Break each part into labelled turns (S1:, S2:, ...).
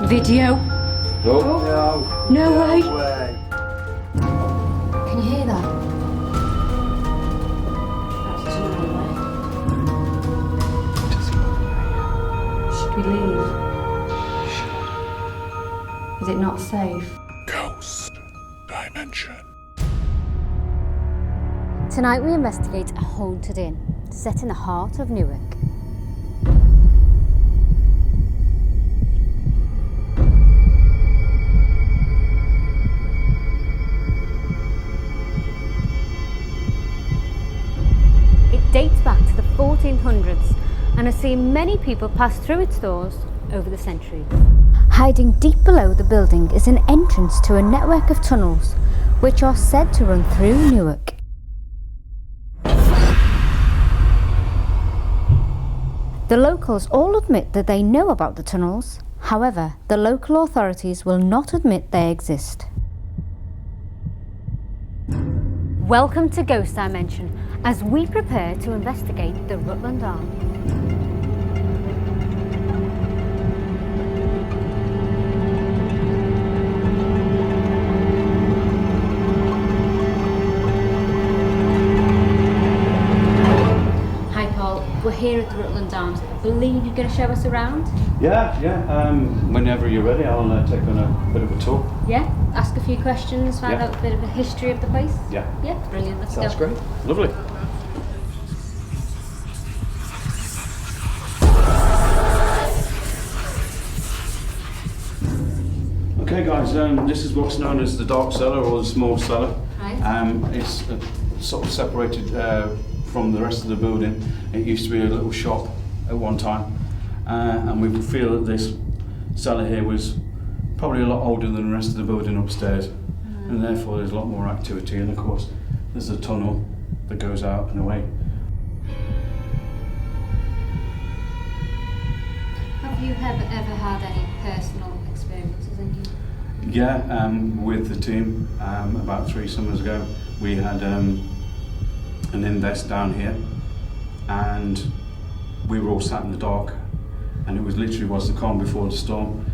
S1: Video.
S2: No.
S1: No way.
S3: Can you hear that?
S1: Should we leave? Is it not safe?
S4: Ghost Dimension.
S3: Tonight we investigate a haunted inn set in the heart of Newark. It dates back to the 1400s and has seen many people pass through its doors over the centuries. Hiding deep below the building is an entrance to a network of tunnels which are said to run through Newark. The locals all admit that they know about the tunnels. However, the local authorities will not admit they exist. Welcome to Ghost Dimension as we prepare to investigate the Rutland Arms. We're here at the Rutland Arms. I believe you're going to show us around?
S2: Yeah. Whenever you're ready, I'll take on a bit of a tour.
S3: Yeah? Ask a few questions, find out a bit of the history of the place?
S2: Yeah.
S3: Yeah, brilliant. Let's
S5: Sounds
S3: go.
S5: great.
S2: Lovely. Okay guys, this is what's known as the dark cellar or the small cellar.
S3: Right.
S2: It's sort of separated from the rest of the building. It used to be a little shop at one time, and we feel that this cellar here was probably a lot older than the rest of the building upstairs, and therefore there's a lot more activity. And of course, there's a tunnel that goes out and away.
S3: Have you ever had any personal experiences in here?
S2: Yeah, with the team about 3 summers ago, we had an invest down here, and we were all sat in the dark, and it was literally the calm before the storm,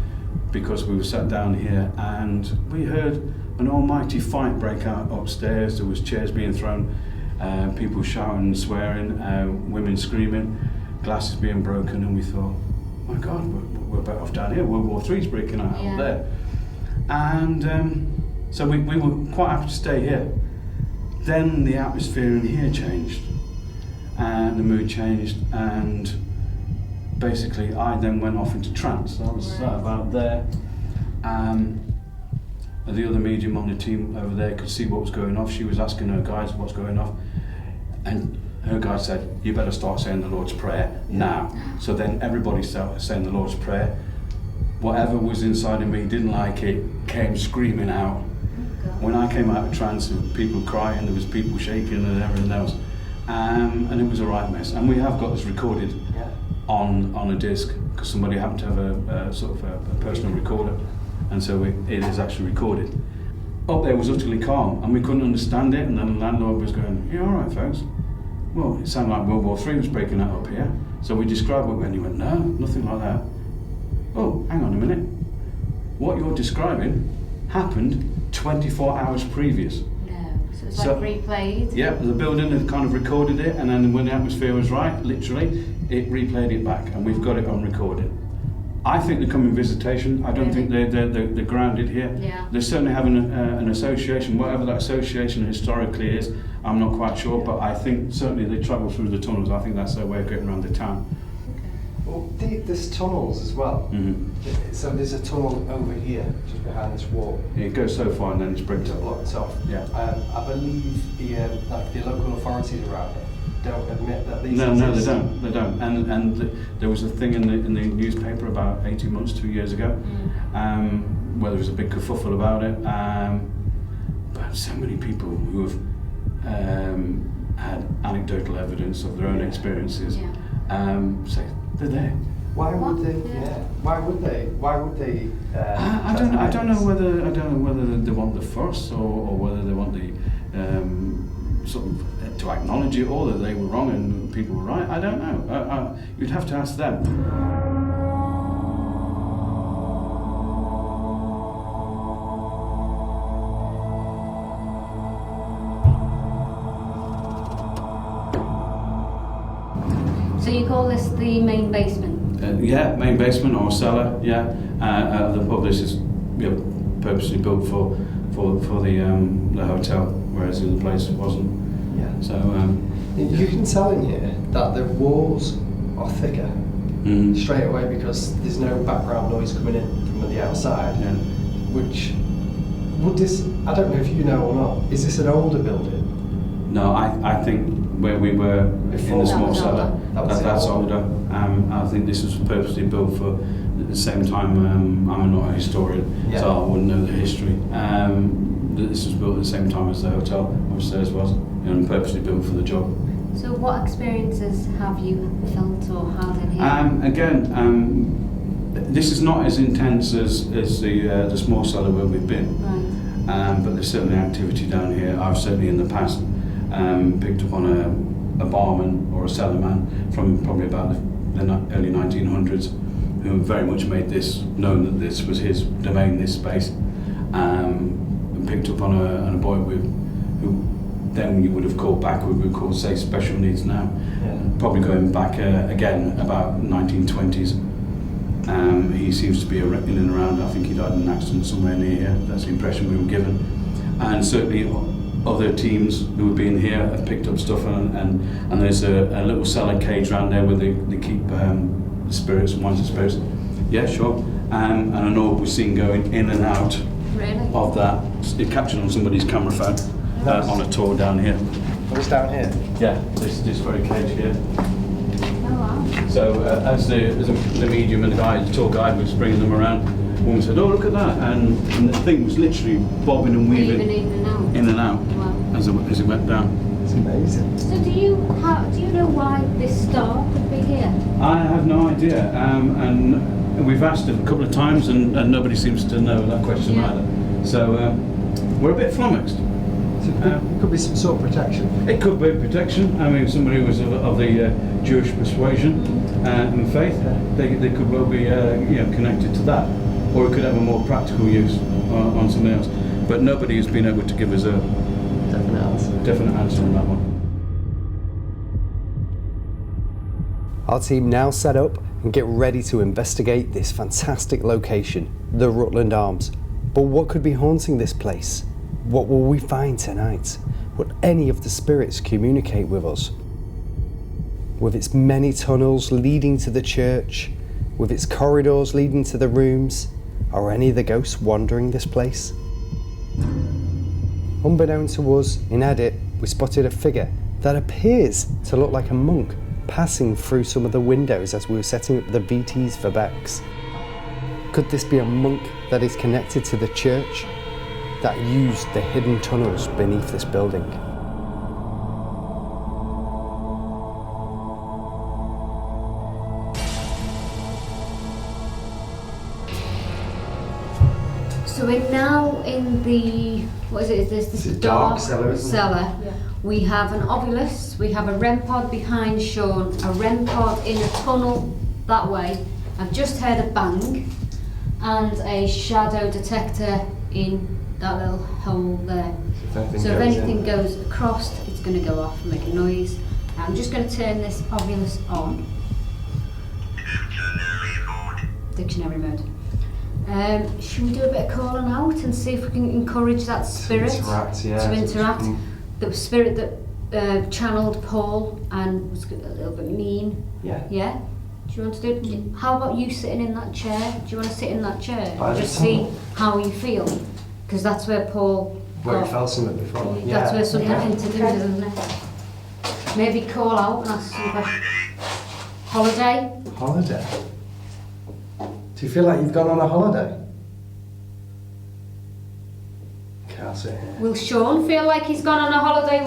S2: because we were sat down here and we heard an almighty fight break out upstairs. There was chairs being thrown, people shouting and swearing, women screaming, glasses being broken, and we thought, my God, we're better off down here. World War III's breaking out up there. And so we were quite happy to stay here. Then the atmosphere in here changed, and the mood changed, and basically I then went off into trance. I was sat about there, and the other medium on the team over there could see what was going off. She was asking her guides what's going off, and her guide said, you better start saying the Lord's Prayer now. So then everybody started saying the Lord's Prayer. Whatever was inside of me didn't like it, came screaming out. When I came out of trance, there were people crying, there was people shaking and everything else. And it was a right mess. And we have got this recorded on a disc, because somebody happened to have a sort of a personal recorder. And so it is actually recorded. Up there was utterly calm, and we couldn't understand it, and then the landlord was going, yeah, all right, folks. Well, it sounded like World War III was breaking out up here. So we described it, and he went, no, nothing like that. Oh, hang on a minute. What you're describing happened 24 hours previous.
S3: No, so it's like replayed?
S2: Yeah, the building had kind of recorded it, and then when the atmosphere was right, literally, it replayed it back, and we've got it on recording. I think they come in visitation. I don't think they're grounded here.
S3: Yeah.
S2: They certainly have an association, whatever that association historically is, I'm not quite sure, but I think certainly they travel through the tunnels. I think that's their way of getting around the town.
S5: Well, there's tunnels as well.
S2: Mm-hmm.
S5: So there's a tunnel over here, just behind this wall.
S2: It goes so far and then it's bricked up.
S5: Blocked off.
S2: Yeah.
S5: I believe the local authorities around here don't admit that these
S2: No,
S5: exist.
S2: they don't. And there was a thing in the newspaper about 18 months, 2 years ago, where there was a big kerfuffle about it. But so many people who have had anecdotal evidence of their own experiences say they're there.
S5: Why would they? Yeah. Why would they?
S2: I don't know whether they want the fuss or whether they want the sort of to acknowledge it, or that they were wrong and people were right. I don't know. You'd have to ask them.
S3: So you call this the main basement?
S2: Yeah, main basement or cellar. Yeah, the pub. This is purposely built for the hotel, whereas the other place wasn't.
S5: Yeah.
S2: So
S5: you can tell in here that the walls are thicker straight away because there's no background noise coming in from the outside.
S2: Yeah.
S5: Which would this? I don't know if you know or not. Is this an older building?
S2: No, I think where we were
S5: Before
S2: in the small
S3: that was
S2: cellar,
S3: older.
S2: that's older. I think this was purposely built for. At the same time, I'm not a historian, so I wouldn't know the history. This was built at the same time as the hotel upstairs was, and purposely built for the job.
S3: So what experiences have you felt or had in here?
S2: This is not as intense as the small cellar where we've been.
S3: Right.
S2: But there's certainly activity down here. I've certainly in the past picked up on a barman or a cellarman from probably about the early 1900s who very much made this known that this was his domain, this space, and picked up on a boy who then you would have called back, we would call say special needs now.
S5: Yeah.
S2: Probably going back again about 1920s. He seems to be in and around. I think he died in an accident somewhere near here. That's the impression we were given. And certainly other teams who have been here have picked up stuff, and there's a little cellar cage around there where they keep spirits and wines and spirits. Yeah, sure. And I know we've seen going in and out of that. It captured on somebody's camera phone on a tour down here.
S5: What's down here?
S2: Yeah, this very cage here.
S3: Oh wow.
S2: So as the medium and the tour guide was bringing them around, woman said, "Oh, look at that!" And the thing was literally bobbing and weaving
S3: in and out.
S2: Wow. as it went down.
S5: It's amazing.
S3: So do you know why this star could be here?
S2: I have no idea, and we've asked it a couple of times, and nobody seems to know that question either. So we're a bit flummoxed.
S5: So it could be some sort of protection.
S2: It could be protection. I mean, somebody who was of the Jewish persuasion and faith, they could well be connected to that, or it could have a more practical use on something else. But nobody has been able to give us a definite answer on that one.
S5: Our team now set up and get ready to investigate this fantastic location, the Rutland Arms. But what could be haunting this place? What will we find tonight? Will any of the spirits communicate with us? With its many tunnels leading to the church, with its corridors leading to the rooms, are any of the ghosts wandering this place? Unbeknown to us, in edit, we spotted a figure that appears to look like a monk passing through some of the windows as we were setting up the VTs for Bex. Could this be a monk that is connected to the church that used the hidden tunnels beneath this building?
S3: So we're now in the, what is it? This
S5: It's a dark cellar, isn't it?
S3: cellar. Yeah. We have an obelisk, we have a REM pod behind Sean, a REM pod in a tunnel that way. I've just heard a bang and a shadow detector in that little hole there. So if anything goes across, it's going to go off and make a noise. I'm just going to turn this obelisk on. Dictionary mode. Should we do a bit of calling out and see if we can encourage that spirit to interact? The spirit that channeled Paul and was a little bit mean.
S5: Yeah.
S3: Yeah? Do you want to do it? How about you sitting in that chair? Do you want to sit in that chair
S5: By
S3: and
S5: the
S3: just see
S5: tunnel?
S3: how you feel? Because that's where Paul
S5: Where he felt something before.
S3: That's where something hinted in, isn't it? Maybe call out and ask some questions. Holiday?
S5: Holiday? Do you feel like you've gone on a holiday? Okay, I'll sit here.
S3: Will Sean feel like he's gone on a holiday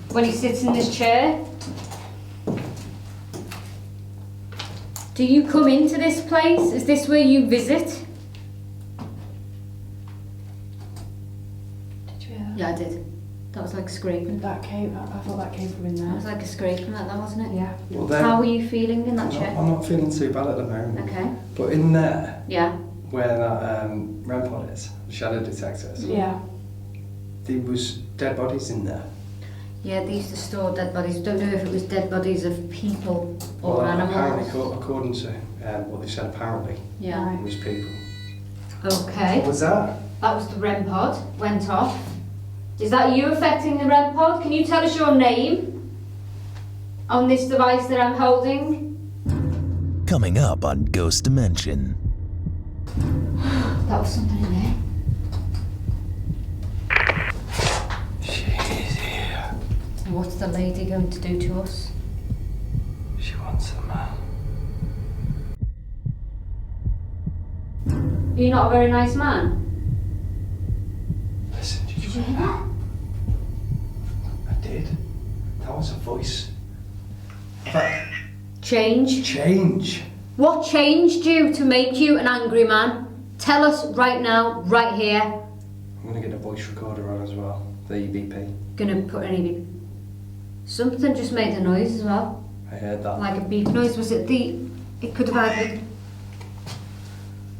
S3: when he sits in this chair? Do you come into this place? Is this where you visit?
S1: Did you hear that?
S3: Yeah, I did. That was like scraping.
S1: That came, I thought that came from in
S3: That was
S1: there.
S3: like a scraping like that, wasn't it?
S1: Yeah.
S5: Well, then,
S3: How were you feeling in that chair?
S5: I'm not feeling too bad at the moment.
S3: Okay.
S5: But in there,
S3: Yeah.
S5: where that REM pod is, the shadow detectors,
S1: Yeah.
S5: there was dead bodies in there.
S3: Yeah, they used to store dead bodies. Don't know if it was dead bodies of people or animals.
S5: Apparently, according to what they said, apparently,
S3: Yeah.
S5: it was people.
S3: Okay.
S5: What was that?
S3: That was the REM pod. Went off. Is that you affecting the REM pod? Can you tell us your name on this device that I'm holding?
S6: Coming up on Ghost Dimension.
S3: That was something in there.
S5: She's here.
S3: What's the lady going to do to us?
S5: She wants a man.
S3: You're not a very nice man.
S5: Listen, did you
S3: Did you hear that?
S5: I did. That was a voice.
S3: Change.
S5: Change.
S3: What changed you to make you an angry man? Tell us right now, right here.
S5: I'm gonna get a voice recorder on as well. The EVP.
S3: Gonna put any... Something just made a noise as well.
S5: I heard that.
S3: Like a beep noise. Was it the... It could have either...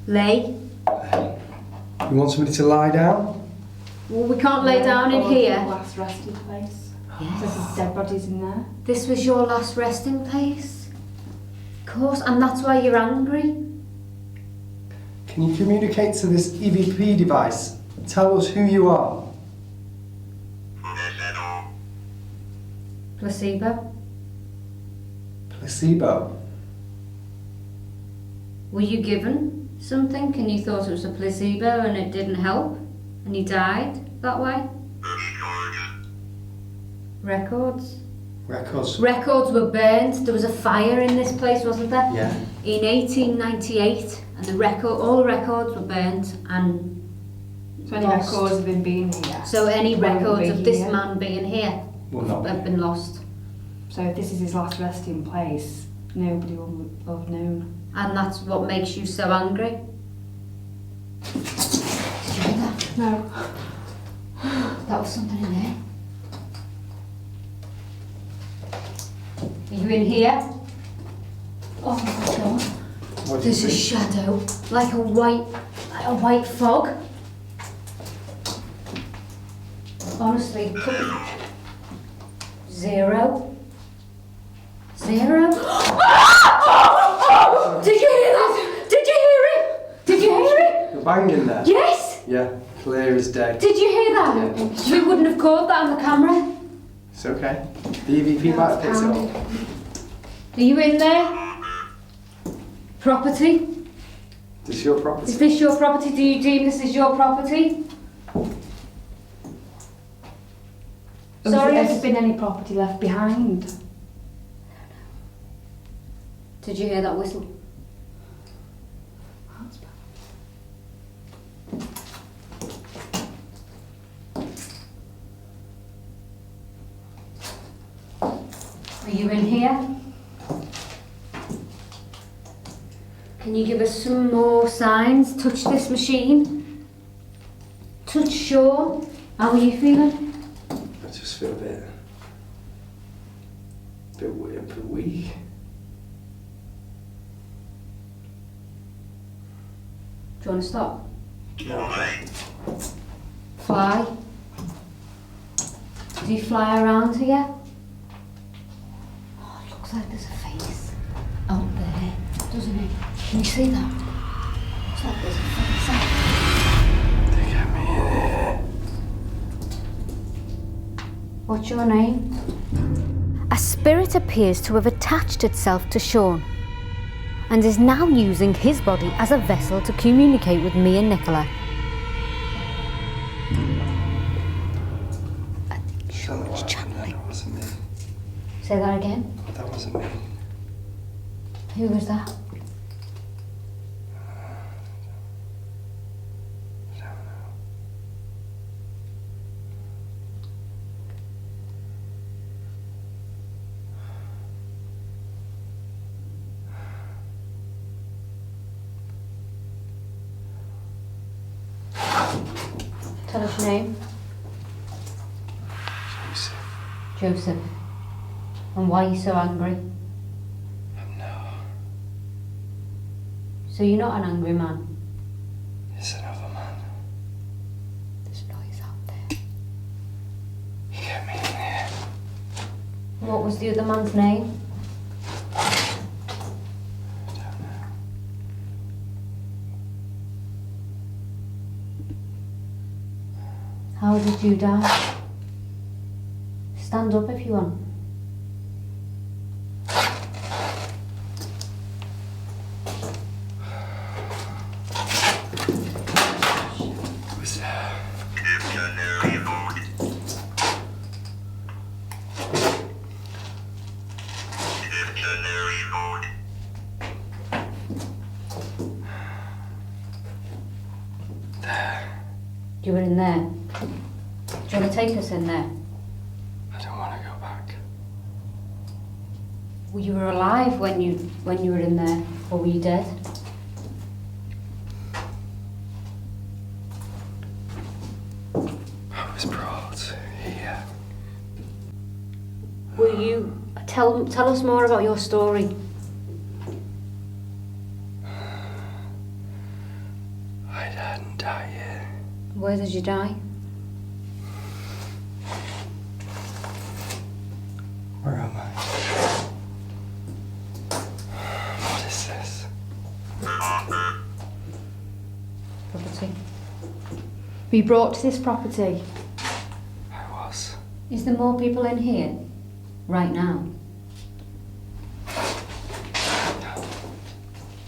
S3: Lay.
S5: You want somebody to lie down?
S3: Well, we can't lay down in
S1: Or
S3: here.
S1: the last resting place.
S3: Yes.
S1: So there's dead bodies in there.
S3: This was your last resting place. Of course, and that's why you're angry.
S5: Can you communicate to this EVP device? Tell us who you are.
S3: Placebo.
S5: Placebo.
S3: Were you given something and you thought it was a placebo and it didn't help? And you died that way? Records.
S5: Records.
S3: Records were burned. There was a fire in this place, wasn't there?
S5: Yeah.
S3: In 1898, and all the records were burnt, and
S1: So any
S3: lost.
S1: records of him being here.
S3: So any
S1: Won't
S3: records
S1: be
S3: of this
S1: here.
S3: man being here
S5: Will not be.
S3: have been lost.
S1: So if this is his last resting place, nobody will have known.
S3: And that's what makes you so angry. Did you hear that?
S1: No.
S3: That was something in there. Are you in here? Oh my god.
S5: What do you
S3: There's a
S5: think?
S3: shadow, like a white fog. Honestly, zero. Zero. Did you hear that? Did you hear it? Did you hear it?
S5: The bang in there?
S3: Yes!
S5: Yeah, clear as day.
S3: Did you hear that?
S5: Yeah.
S3: We wouldn't have caught that on the camera.
S5: It's okay. The EVP might have picked it up.
S3: Are you in there? Property?
S5: This is your property.
S3: Is this your property? Do you deem this as your property? Sorry.
S1: Has there been any property left behind?
S3: Did you hear that whistle? Are you in here? Can you give us some more signs? Touch this machine. Touch Sean. How are you feeling?
S5: I just feel a bit weird, a bit weak.
S3: Do you want to stop?
S5: No.
S3: Fly. Do you fly around here? Oh, it looks like there's a face out there, doesn't it? Can you see that? Looks like there's a face out there.
S5: They got me there.
S3: What's your name? A spirit appears to have attached itself to Sean and is now using his body as a vessel to communicate with me and Nicola. I think Sean's channeling.
S5: That wasn't me.
S3: Say that again.
S5: That wasn't me.
S3: Who was that? Tell us your name. Joseph. And why are you so angry?
S5: No.
S3: So you're not an angry man?
S5: It's another man.
S3: There's noise out there.
S5: He got me in here.
S3: What was the other man's name? How did you die? Stand up if you want. You were in there. Do you want to take us in there?
S5: I don't want to go back.
S3: Well, you were alive when you were in there, or were you dead?
S5: I was brought here.
S3: Will you tell us more about your story?
S5: I didn't die here.
S3: Where did you die?
S5: Where am I? What is this?
S3: Property.
S1: We brought to this property.
S5: I was.
S3: Is there more people in here right now?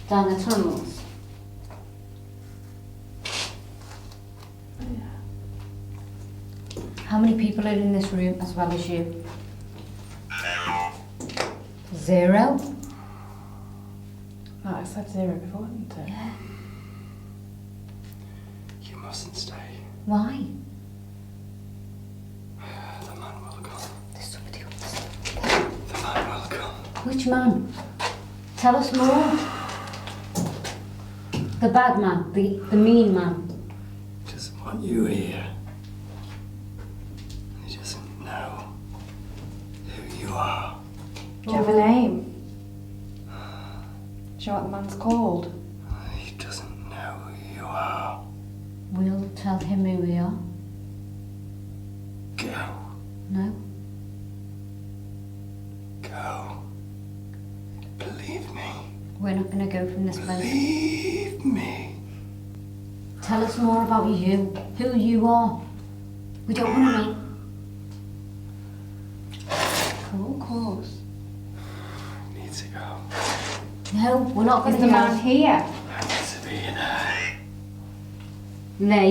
S3: Down the tunnels? How many people are in this room as well as you? 0?
S1: Oh, I said 0 before, didn't I?
S3: Yeah.
S5: You mustn't stay.
S3: Why?
S5: The man will come.
S3: There's somebody up
S5: The man will come.
S3: Which man? Tell us more. The bad man, the mean man.
S5: He doesn't want you here. He doesn't know who you are.
S1: Do you have a name? Do you know what the man's called?
S5: He doesn't know who you are.
S3: We'll tell him who we are.
S5: Go.
S3: No?
S5: Go. Believe me.
S3: We're not going to go from this place.
S5: Believe me.
S3: Tell us more about you, who you are. We don't want to know.
S1: Oh, of course.
S5: I need to go.
S3: No, we're not going
S1: Is
S3: to
S1: the
S3: go.
S1: man here?
S5: I need to be in there.
S1: Lay.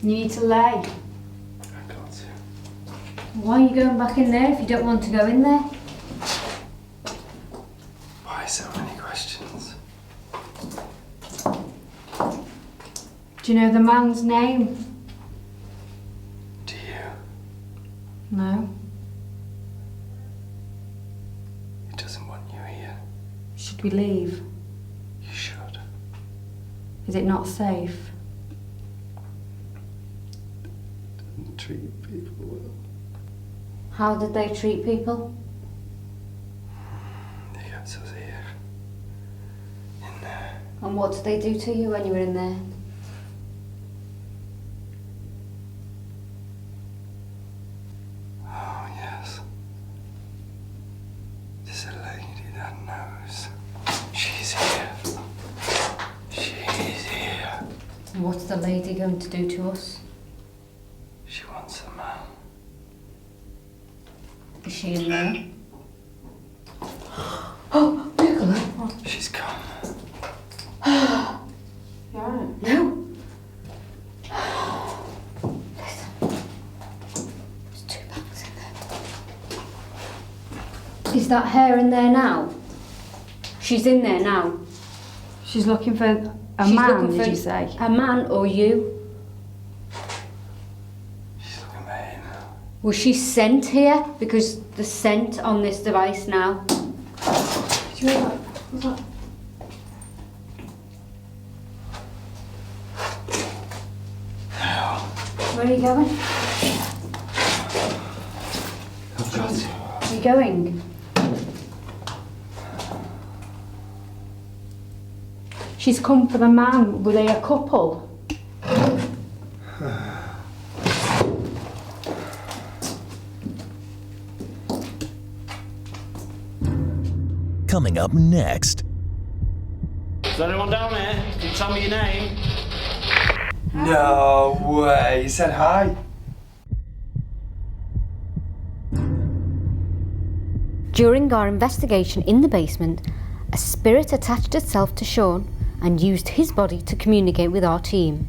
S1: You need to lay.
S5: I've got to.
S3: Why are you going back in there if you don't want to go in there?
S5: Why so many questions?
S1: Do you know the man's name?
S5: Do you?
S1: No.
S5: He doesn't want you here.
S1: Should we leave?
S5: You should.
S1: Is it not safe?
S5: Doesn't treat people well.
S3: How did they treat people?
S5: They kept us here. In there.
S3: And what did they do to you when you were in there?
S5: Oh, yes. There's a lady that knows. She's here. She's here.
S3: And what's the lady going to do to us?
S5: She wants a man.
S3: Is she in there?
S1: Oh, Nicola.
S5: She's come.
S1: You alright?
S3: No. Listen. There's 2 bags in there. Is that her in there now? She's in there now.
S1: She's looking for a
S3: She's
S1: man,
S3: looking
S1: did
S3: for
S1: you say?
S3: A man or you?
S5: She's looking at him.
S3: Was she sent here? Because the scent on this device now.
S1: Do you know that? What's that?
S3: Where are you going?
S5: I've got to.
S3: Where are you going?
S1: She's come for the man. Were they a couple?
S6: coming up next.
S2: Is there anyone down there? Can you tell me your name?
S5: No way, he said hi.
S3: During our investigation in the basement, a spirit attached itself to Sean and used his body to communicate with our team.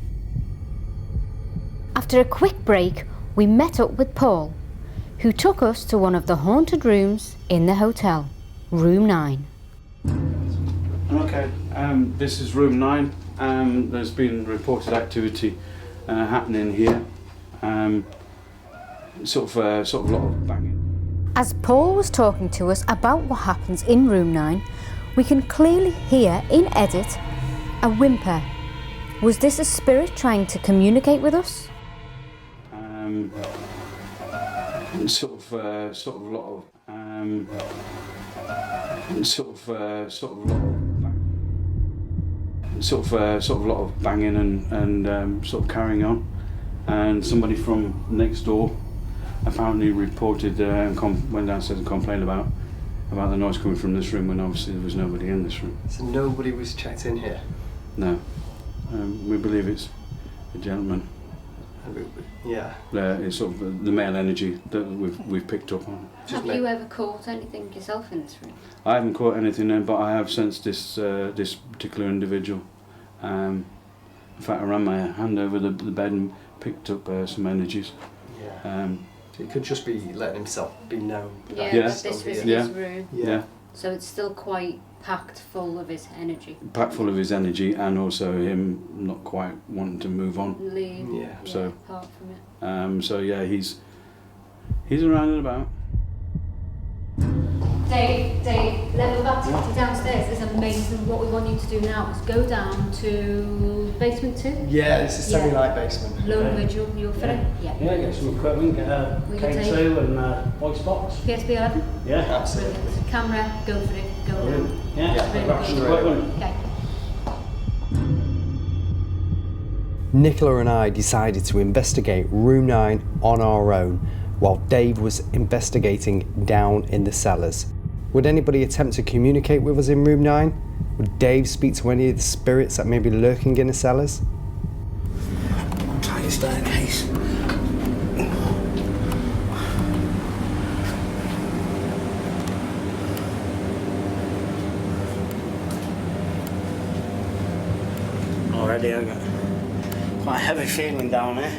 S3: After a quick break, we met up with Paul, who took us to one of the haunted rooms in the hotel, room 9.
S2: Okay, this is room 9. There's been reported activity happening here. Sort of a lot of banging.
S3: As Paul was talking to us about what happens in room 9, we can clearly hear in edit a whimper. Was this a spirit trying to communicate with us?
S2: Sort of a lot of lot of banging and sort of carrying on, and somebody from next door apparently reported went downstairs and complained about the noise coming from this room when obviously there was nobody in this room.
S5: So nobody was checked in here?
S2: No, we believe it's a gentleman.
S5: Yeah.
S2: It's sort of the male energy that we've picked up on.
S3: Have you ever caught anything yourself in this room?
S2: I haven't caught anything in, but I have sensed this particular individual. In fact, I ran my hand over the bed and picked up some energies.
S5: Yeah. So he could just be letting himself be known.
S3: Yeah,
S2: Yeah.
S3: this was his room.
S2: Yeah.
S3: So it's still quite packed full of his energy.
S2: Packed full of his energy, and also him not quite wanting to move on.
S3: Leave.
S5: Yeah.
S2: So,
S3: apart from it.
S2: So yeah, he's around and about.
S3: Dave, level back to downstairs is amazing. What we want you to do now is go down to basement 2.
S5: Yeah, this is semi-light basement.
S3: Low vigil, you're for it? Yeah.
S7: Yeah, get some equipment, get a
S3: We can
S7: K2 and voice box.
S3: PSB 11?
S7: Yeah.
S5: Absolutely.
S3: Brilliant. Camera, go for it, go down.
S7: Yeah,
S5: Yeah,
S7: grab some
S5: straight
S7: equipment.
S3: Okay.
S5: Nicola and I decided to investigate room 9 on our own, while Dave was investigating down in the cellars. Would anybody attempt to communicate with us in room 9? Would Dave speak to any of the spirits that may be lurking in the cellars?
S7: Tiny staircase. Already I got quite a heavy feeling down here.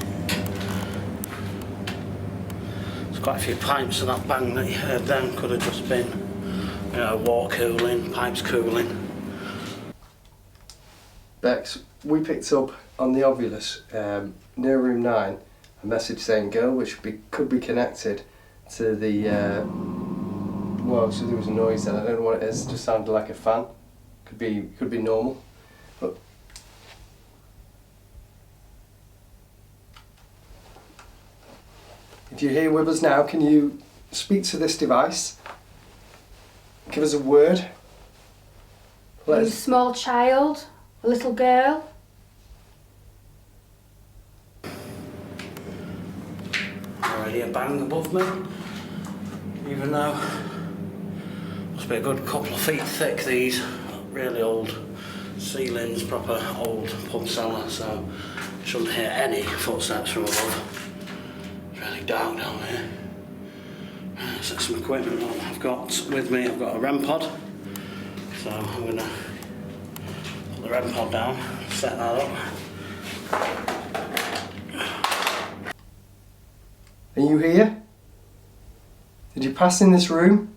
S7: There's quite a few pipes, so that bang that you heard then could have just been, water cooling, pipes cooling.
S5: Bex, we picked up on the Ovulus near room 9 a message saying girl, which could be connected to the so there was a noise then. I don't know what it is. It just sounded like a fan. Could be normal. But if you're here with us now, can you speak to this device? Give us a word.
S1: Are you a small child? A little girl?
S7: Already a bang above me, even though must be a good couple of feet thick, these really old ceilings, proper old pub cellar, so shouldn't hear any footsteps from above. It's really dark down here. So some equipment that I've got with me. I've got a REM pod, so I'm going to put the REM pod down, set that up.
S5: Are you here? Did you pass in this room?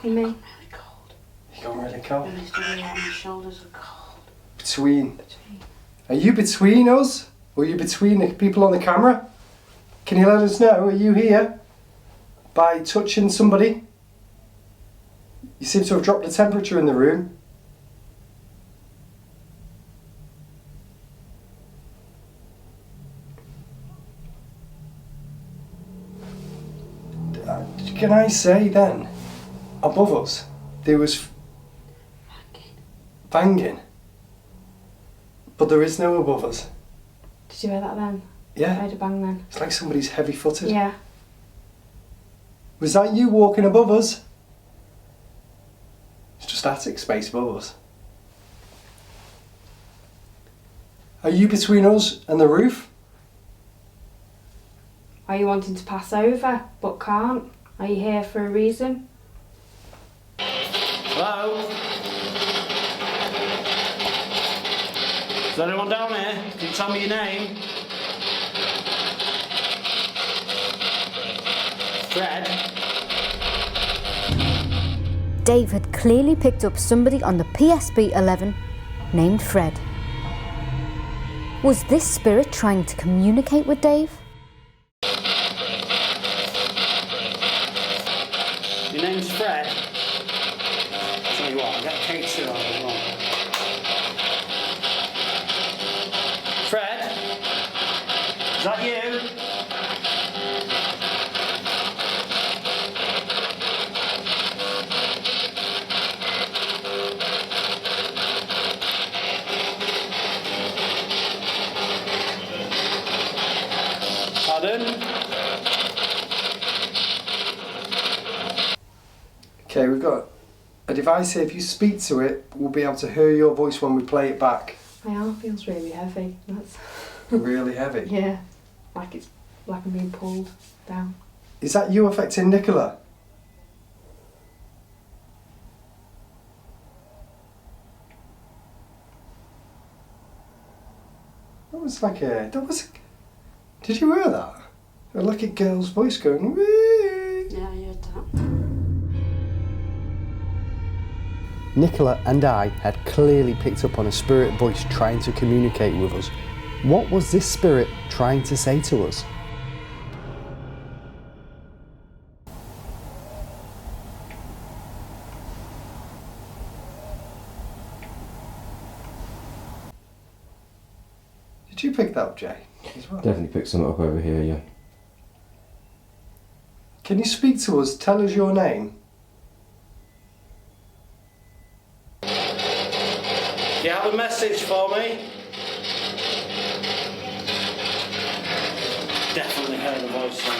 S1: You mean?
S7: Really cold.
S5: You got really cold.
S7: My shoulders are cold.
S5: Between. Are you between us? Or are you between the people on the camera? Can you let us know? Are you here? By touching somebody? You seem to have dropped the temperature in the room. Can I say then, above us, there was banging, but there is no above us.
S1: Did you hear that then? I
S5: Yeah,
S1: heard a bang then.
S5: it's like somebody's heavy-footed.
S1: Yeah.
S5: Was that you walking above us? It's just attic space above us. Are you between us and the roof?
S1: Are you wanting to pass over but can't? Are you here for a reason?
S7: Hello? Is there anyone down here? Can you tell me your name? Fred?
S3: Dave had clearly picked up somebody on the PSB 11 named Fred. Was this spirit trying to communicate with Dave?
S7: Your name's Fred? I'll tell you what, I'll get a cake syrup as well. Fred? Is that you? Pardon?
S5: Okay, we've got a device here. If you speak to it, we'll be able to hear your voice when we play it back.
S1: My arm feels really heavy. That's
S5: Really heavy.
S1: yeah, like I'm being pulled down.
S5: Is that you affecting Nicola? Did you hear that? It was like a girl's voice going, wee.
S1: Yeah, I heard that.
S5: Nicola and I had clearly picked up on a spirit voice trying to communicate with us. What was this spirit trying to say to us? Did you pick that up, Jay? As well?
S8: Definitely picked something up over here, yeah.
S5: Can you speak to us? Tell us your name.
S7: Do you have a message for me? Definitely heard the voice then.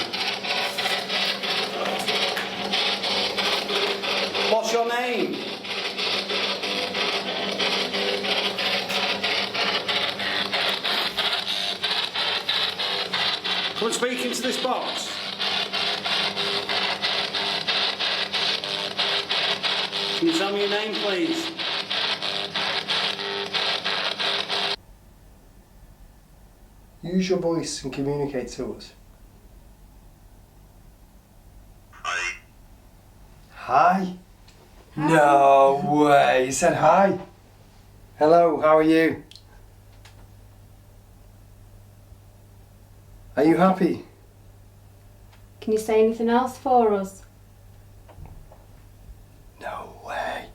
S7: What's your name? Come and speak into this box. Can you tell me your name, please?
S5: Use your voice and communicate to us.
S4: Hi.
S5: Hi? No way. He said hi. Hello, how are you? Are you happy?
S1: Can you say anything else for us?
S5: No way.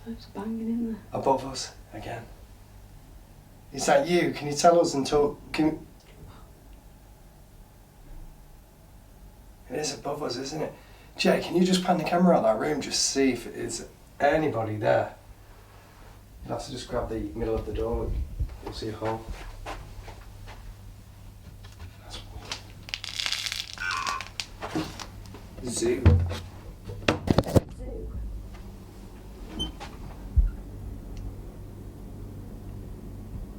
S1: It's banging in there.
S5: Above us again. Is that you? Can you tell us and talk? It is above us, isn't it? Jay, can you just pan the camera out that room just see if it's anybody there? You'll have to just grab the middle of the door. You'll see a hole. That's weird. Zoo.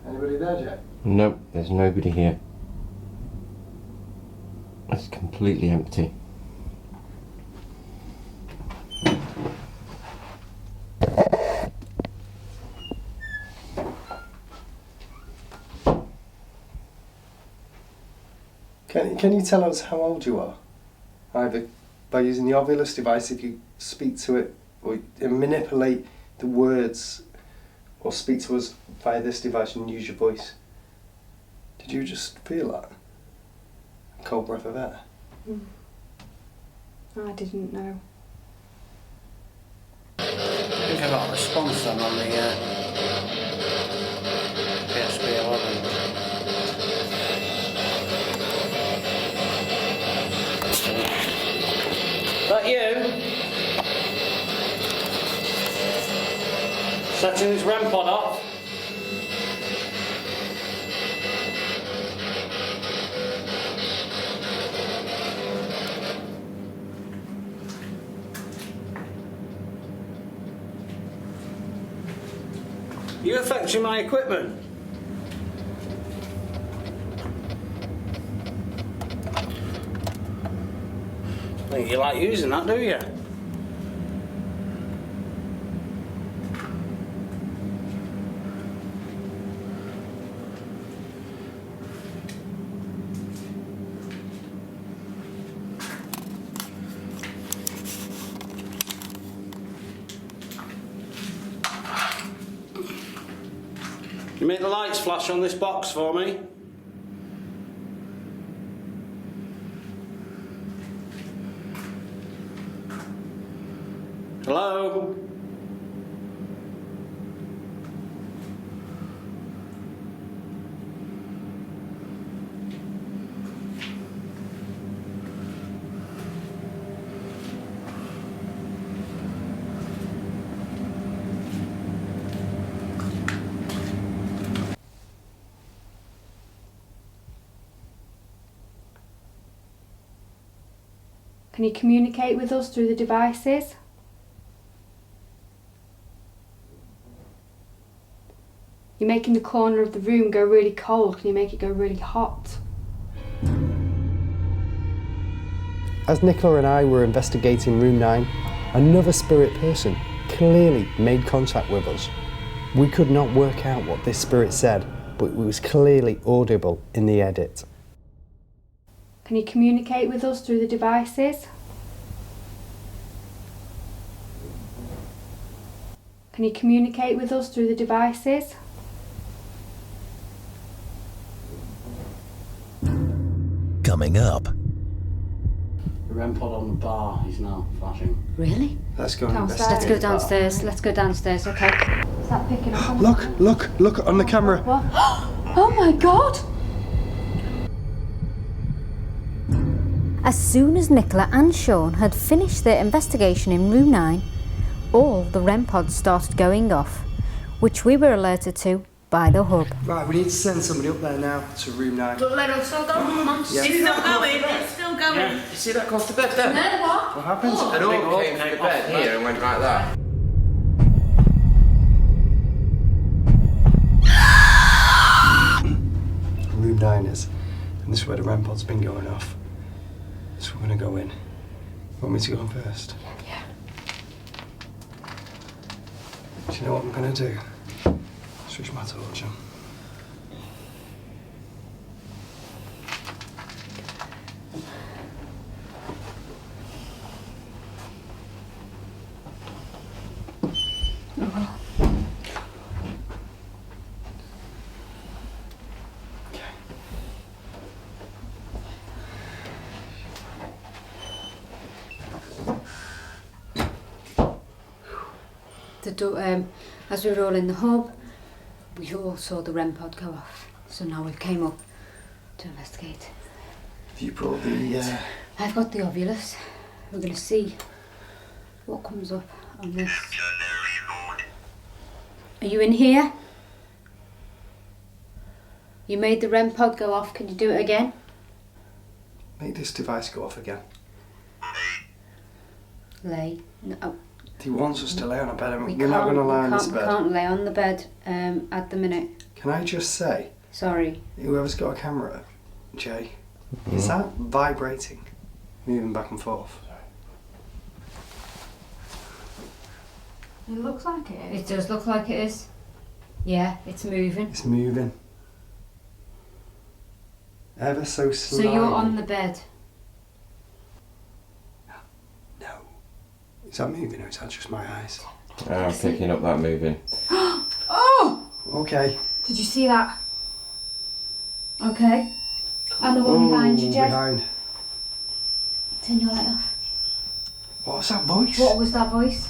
S5: Anybody there, Jay?
S8: Nope, there's nobody here. It's completely empty.
S5: Can you tell us how old you are? Either by using the Ovilus device, if you speak to it, or manipulate the words, or speak to us via this device and use your voice. Did you just feel that? A cold breath of air?
S1: I didn't know.
S7: I think I got a response then on the PSB 11. Is that you? Setting his REM pod off. You affecting my equipment? I think you like using that, do you? You make the lights flash on this box for me? Hello?
S1: Can you communicate with us through the devices? You're making the corner of the room go really cold. Can you make it go really hot?
S5: As Nicola and I were investigating room 9, another spirit person clearly made contact with us. We could not work out what this spirit said, but it was clearly audible in the edit.
S1: Can you communicate with us through the devices? Can you communicate with us through the devices?
S6: Coming up,
S7: The REM pod on the bar is now flashing.
S3: Really?
S5: Let's go
S1: Downstairs.
S3: Let's go downstairs. Let's go downstairs, okay.
S1: Is that picking up on
S5: Look on the camera.
S1: What? Oh my god!
S3: As soon as Nicola and Sean had finished their investigation in room 9, all the REM pods started going off, which we were alerted to by the hub.
S5: Right, we need to send somebody up there now to room 9.
S9: Don't let us still go, Mum.
S5: Yeah.
S9: It's still going, it's still going.
S8: You see that across the bed there?
S9: No, what?
S5: What happened?
S8: An orb came from the bed here and went like that.
S5: Room 9 is, and this is where the REM pod's been going off. So we're gonna go in. Want me to go in first?
S1: Yeah.
S5: Do you know what I'm gonna do? Switch my torch on.
S3: As we were all in the hub, we all saw the REM pod go off. So now we came up to investigate.
S5: Have you brought the...
S3: I've got the ovulus. We're going to see what comes up on this. Are you in here? You made the REM pod go off. Can you do it again?
S5: Make this device go off again.
S3: Lay. No.
S5: He wants us to lay on a bed and
S3: We
S5: we're not going to lie on this
S3: We
S5: bed.
S3: can't lay on the bed at the minute.
S5: Can I just say,
S3: Sorry.
S5: whoever's got a camera, Jay, is that vibrating? Moving back and forth?
S1: It looks like it is.
S3: It does look like it is. Yeah, it's moving.
S5: It's moving. Ever so
S3: So
S5: slightly.
S3: you're on the bed.
S5: No. Is that moving or is that just my eyes?
S8: I'm picking up that moving.
S1: Oh!
S5: Okay.
S1: Did you see that? Okay. And the one behind you, Jay.
S5: Behind.
S3: Turn your light off.
S5: What was that voice?
S3: What was that voice?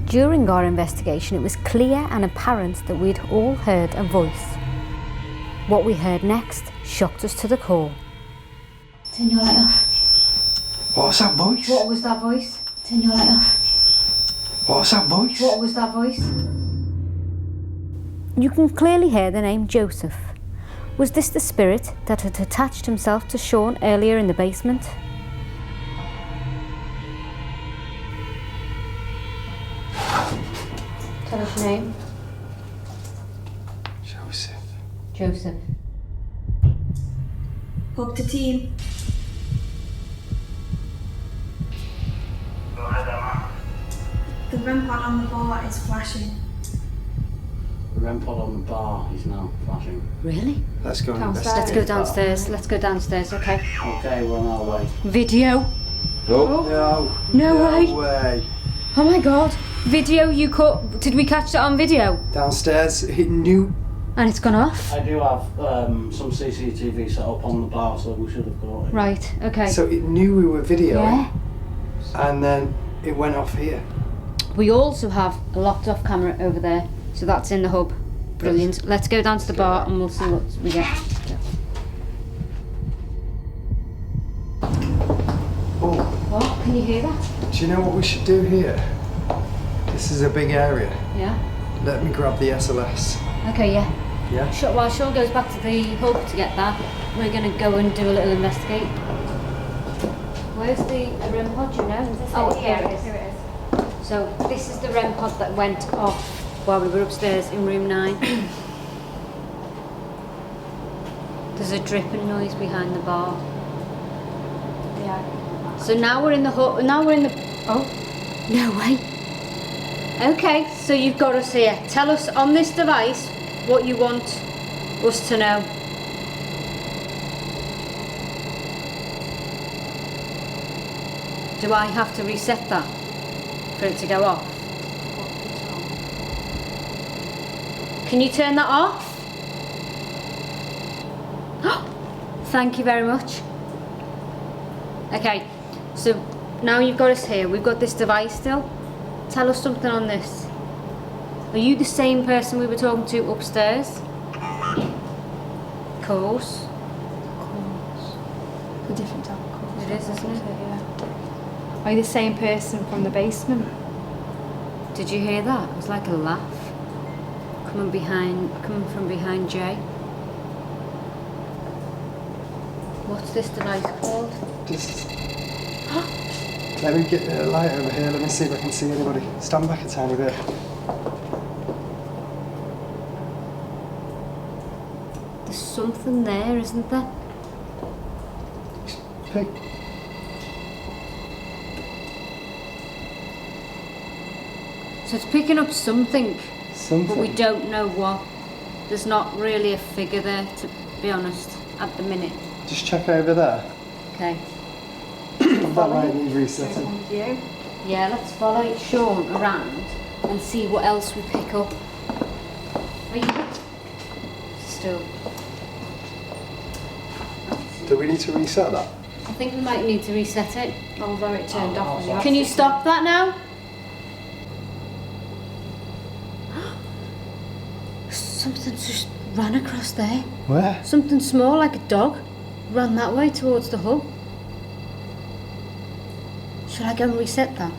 S3: During our investigation, it was clear and apparent that we'd all heard a voice. What we heard next shocked us to the core. Turn your light off.
S5: What was that voice?
S3: What was that voice? Turn your light off.
S5: What was that voice?
S3: What was that voice? You can clearly hear the name Joseph. Was this the spirit that had attached himself to Sean earlier in the basement? Tell us your name.
S5: Joseph.
S3: Joseph.
S9: Hub to team.
S4: Go ahead, Emma.
S9: The REM pod on the bar is flashing.
S7: The REM pod on the bar is now flashing.
S3: Really?
S5: Let's go and
S1: Downstairs.
S3: Let's go downstairs. Let's go downstairs, okay.
S7: Okay, we're on our way.
S3: Video.
S8: Oh,
S3: No way.
S5: way.
S3: Oh my god. Video you caught. Did we catch that on video?
S5: Downstairs, it knew.
S3: And it's gone off?
S7: I do have some CCTV set up on the bar, so we should have got it.
S3: Right, okay.
S5: So it knew we were videoing,
S3: Yeah.
S5: and then it went off here.
S3: We also have a locked off camera over there, so that's in the hub. Brilliant. Let's go down to the bar and we'll see what we get.
S5: Oh,
S3: What? Can you hear that?
S5: do you know what we should do here? This is a big area.
S3: Yeah.
S5: Let me grab the SLS.
S3: Okay, yeah.
S5: Yeah?
S3: While Sean goes back to the hub to get that, we're going to go and do a little investigate. Where's the REM pod, do you know? Oh, here it is.
S1: Here it is.
S3: So this is the REM pod that went off while we were upstairs in room 9. There's a dripping noise behind the bar.
S1: Yeah.
S3: So now we're in the hub. Now we're in the. Oh, no way. Okay, so you've got us here. Tell us on this device what you want us to know. Do I have to reset that for it to go off? Can you turn that off? Thank you very much. Okay, so now you've got us here. We've got this device still. Tell us something on this. Are you the same person we were talking to upstairs? Course.
S1: A different type of course.
S3: It is, isn't it?
S1: Yeah. Are you the same person from the basement?
S3: Did you hear that? It was like a laugh. Coming from behind Jay. What's this device called?
S5: Just. Let me get a light over here. Let me see if I can see anybody. Stand back a tiny bit.
S3: There's something there, isn't there?
S5: Pick.
S3: So it's picking up something,
S5: Something.
S3: but we don't know what. There's not really a figure there, to be honest, at the minute.
S5: Just check over there.
S3: Okay.
S5: That might need resetting.
S1: You?
S3: Yeah, let's follow Sean around and see what else we pick up. Are you still?
S5: Do we need to reset that?
S3: I think we might need to reset it.
S1: Although it turned off when you
S3: Can you stop that now? Something's just ran across there.
S5: Where?
S3: Something small, like a dog, ran that way towards the hub. Should I go and reset that?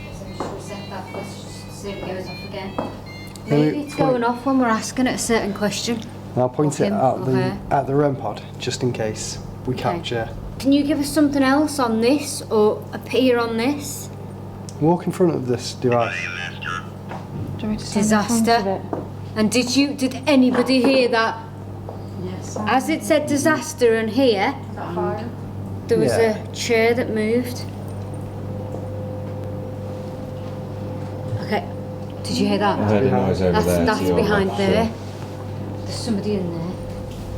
S3: Just reset that. Let's just see if it goes off again. Maybe it's going off when we're asking it a certain question.
S5: I'll point
S3: Of
S5: it
S3: him
S5: at
S3: or
S5: the
S3: her.
S5: REM pod, just in case we capture.
S3: Can you give us something else on this or appear on this?
S5: Walk in front of this device.
S1: Do you want me to stand in front of
S3: Disaster.
S1: it?
S3: And did anybody hear that?
S1: Yes.
S3: As it said disaster and here,
S1: Is that fire?
S3: there was
S5: Yeah.
S3: a chair that moved. Okay, did you hear
S8: I
S3: that?
S8: heard a noise over there.
S3: That's
S8: to your
S3: behind
S8: left,
S3: there. There's somebody in there.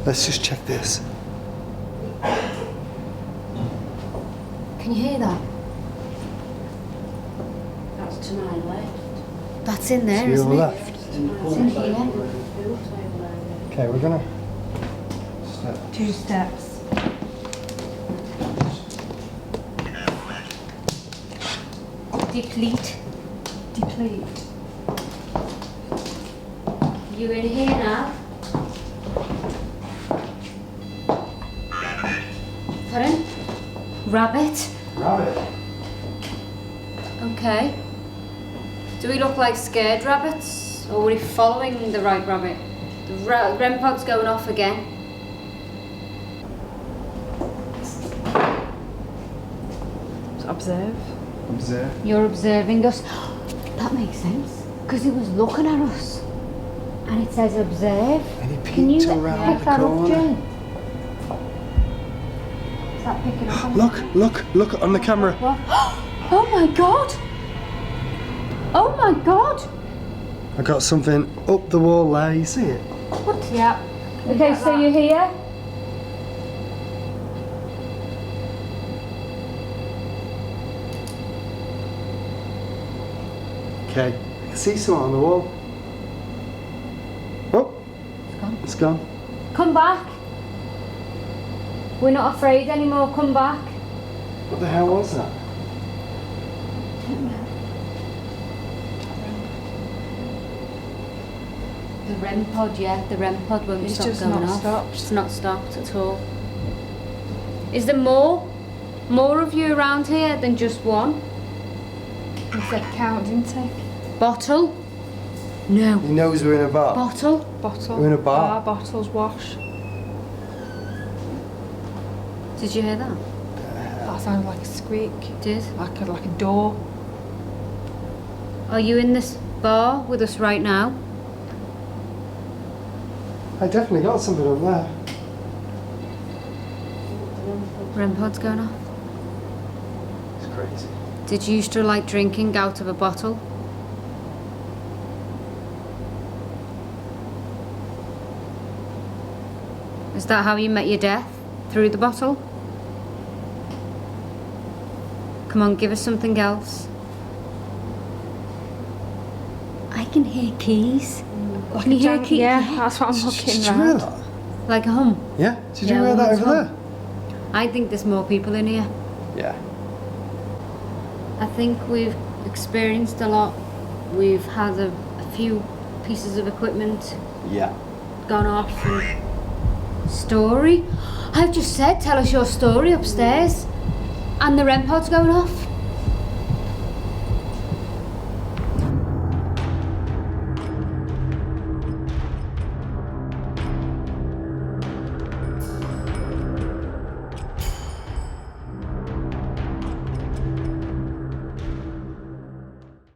S5: Let's just check this.
S3: Can you hear that?
S9: That's to my left.
S3: That's in there,
S5: To your
S3: isn't it?
S5: left.
S3: It's in here.
S5: Okay, we're gonna step.
S1: 2 steps.
S3: Deplete.
S1: Deplete.
S3: You in here now? Pardon? Rabbit?
S5: Rabbit.
S3: Okay. Do we look like scared rabbits? Or are we following the right rabbit? The REM pod's going off again.
S1: Observe.
S5: Observe.
S3: You're observing us. That makes sense. Because he was looking at us. And it says observe.
S5: And he
S3: Can you
S5: peeked around
S3: pick
S5: the
S3: that up,
S5: corner.
S3: Jane? Is that picking up on
S5: Look on the camera.
S3: What? Oh my god! Oh my god!
S5: I got something up the wall there, you see it?
S3: What? Yeah. Okay, so you're here.
S5: Okay, I can see something on the wall. Oh, it's gone.
S3: Come back. We're not afraid anymore. Come back.
S5: What the hell was that?
S3: The REM pod, yeah, the REM pod won't
S1: It's
S3: stop
S1: just
S3: going
S1: not
S3: off.
S1: stopped.
S3: It's not stopped at all. Is there more of you around here than just one?
S1: He said count, didn't he?
S3: Bottle? No.
S5: He knows we're in a bar.
S3: Bottle?
S1: Bottle.
S5: We're in a bar.
S1: Bottles, wash.
S3: Did you hear that?
S1: That sounded like a squeak.
S3: It did.
S1: Like a door.
S3: Are you in this bar with us right now?
S5: I definitely got something up there.
S3: REM pod's going off.
S5: It's crazy.
S3: Did you used to like drinking out of a bottle? Is that how you met your death? Through the bottle? Come on, give us something else. I can hear keys.
S1: Like
S3: Can you hear keys?
S1: Yeah, that's what I'm
S5: Did
S1: looking
S5: you hear
S1: round.
S5: that?
S3: Like a hum.
S5: Yeah? Did you
S3: Yeah,
S5: hear that
S3: well,
S5: over
S3: it's
S5: there?
S3: I think there's more people in here.
S5: Yeah.
S3: I think we've experienced a lot. We've had a few pieces of equipment
S5: Yeah.
S3: gone off. And story? I've just said, tell us your story upstairs. And the REM pod's going off.